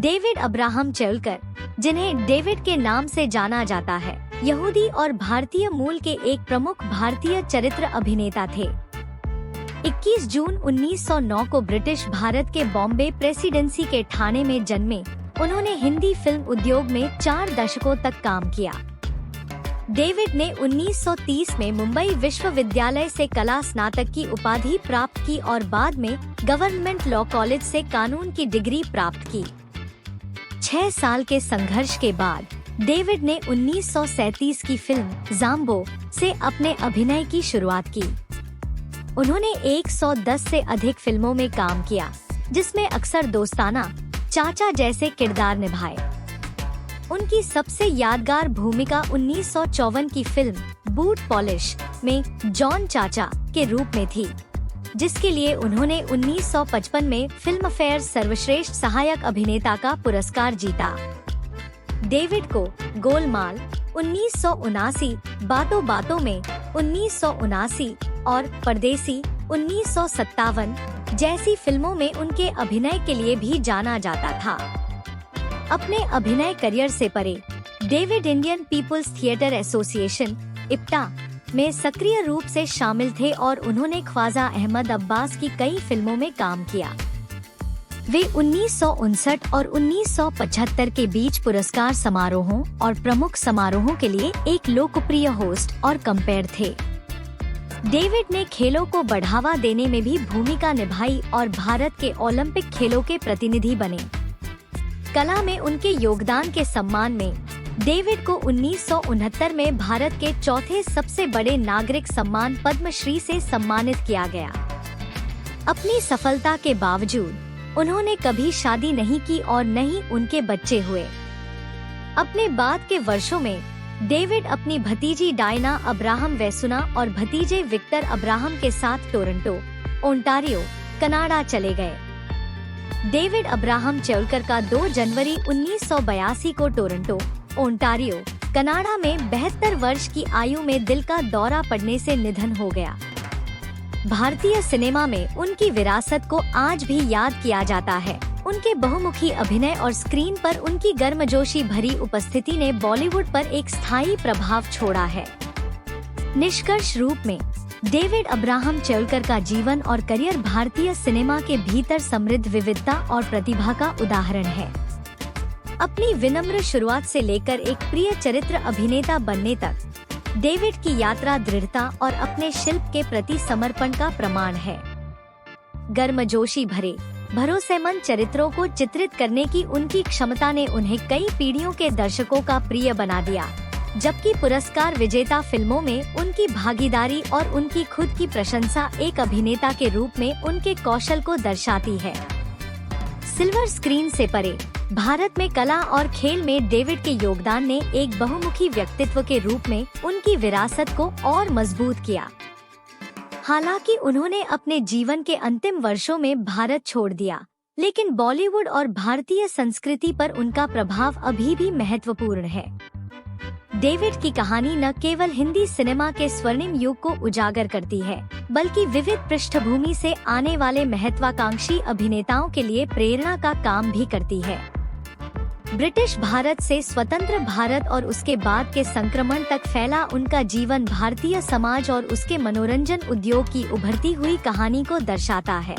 David Abraham चेउलकर, जिन्हें David के नाम से जाना जाता है, यहूदी और भारतीय मूल के एक प्रमुख भारतीय चरित्र अभिनेता थे। 21 जून 1909 को ब्रिटिश भारत के बॉम्बे प्रेसिडेंसी के ठाणे में जन्मे, उन्होंने हिंदी फिल्म उद्योग में 4 दशकों तक काम किया। डेविड ने 1930 में मुंबई विश्वविद्यालय से कला स्नातक की उपाधि प्राप्त की और बाद में गवर्नमेंट लॉ कॉलेज से कानून की डिग्री प्राप्त की। 6 साल के संघर्ष के बाद डेविड ने 1937 की फिल्म ज़ाम्बो से अपने अभिनय की शुरुआत की। उन्होंने 110 से अधिक फिल्मों में काम किया, जिसमें अक्सर दोस्ताना, चाचा जैसे किरदार निभाए। उनकी सबसे यादगार भूमिका 1954 की फिल्म बूट पॉलिश में जॉन चाचा के रूप में थी, जिसके लिए उन्होंने 1955 में फिल्म फेयर सर्वश्रेष्ठ सहायक अभिनेता का पुरस्कार जीता। डेविड को गोलमाल 1979, बातों बातों में 1979 और परदेसी 1957 जैसी फिल्मों में उनके अभिनय के लिए भी जाना जाता था। अपने अभिनय करियर से परे David Indian People's Theatre Association (इप्टा) में सक्रिय रूप से शामिल थे और उन्होंने ख्वाजा अहमद अब्बास की कई फिल्मों में काम किया। वे 1959 और 1975 के बीच पुरस्कार समारोहों और प्रमुख समारोहों के लिए एक लोकप्रिय होस्ट और कंपेयर थे। डेविड ने खेलों को बढ़ावा देने में भी भूमिका निभाई और भारत के ओलंपिक खेलों के प्रतिनिधि बने। कला में उनके योगदान के सम्मान में डेविड को 1969 में भारत के चौथे सबसे बड़े नागरिक सम्मान पद्मश्री से सम्मानित किया गया। अपनी सफलता के बावजूद उन्होंने कभी शादी नहीं की और न ही उनके बच्चे हुए। अपने बाद के वर्षों में डेविड अपनी भतीजी डायना अब्राहम वेसुना और भतीजे विक्टर अब्राहम के साथ टोरंटो, ओंटारियो, कनाडा चले गए। डेविड अब्राहम चेउलकर का 2 जनवरी 1982 को टोरंटो, ओंटारियो, कनाडा में 72 वर्ष की आयु में दिल का दौरा पड़ने से निधन हो गया। भारतीय सिनेमा में उनकी विरासत को आज भी याद किया जाता है। उनके बहुमुखी अभिनय और स्क्रीन पर उनकी गर्मजोशी भरी उपस्थिति ने बॉलीवुड पर एक स्थायी प्रभाव छोड़ा है। निष्कर्ष रूप में डेविड अब्राहम चेउलकर का जीवन और करियर भारतीय सिनेमा के भीतर समृद्ध विविधता और प्रतिभा का उदाहरण है। अपनी विनम्र शुरुआत से लेकर एक प्रिय चरित्र अभिनेता बनने तक डेविड की यात्रा दृढ़ता और अपने शिल्प के प्रति समर्पण का प्रमाण है। गर्मजोशी भरे, भरोसेमंद चरित्रों को चित्रित करने की उनकी क्षमता ने उन्हें कई पीढ़ियों के दर्शकों का प्रिय बना दिया, जबकि पुरस्कार विजेता फिल्मों में उनकी भागीदारी और उनकी खुद की प्रशंसा एक अभिनेता के रूप में उनके कौशल को दर्शाती है। सिल्वर स्क्रीन से परे भारत में कला और खेल में डेविड के योगदान ने एक बहुमुखी व्यक्तित्व के रूप में उनकी विरासत को और मजबूत किया। हालांकि उन्होंने अपने जीवन के अंतिम वर्षों में भारत छोड़ दिया, लेकिन बॉलीवुड और भारतीय संस्कृति पर उनका प्रभाव अभी भी महत्वपूर्ण है। डेविड की कहानी न केवल हिंदी सिनेमा के स्वर्णिम युग को उजागर करती है, बल्कि विविध पृष्ठभूमि से आने वाले महत्वाकांक्षी अभिनेताओं के लिए प्रेरणा का काम भी करती है। ब्रिटिश भारत से स्वतंत्र भारत और उसके बाद के संक्रमण तक फैला उनका जीवन भारतीय समाज और उसके मनोरंजन उद्योग की उभरती हुई कहानी को दर्शाता है।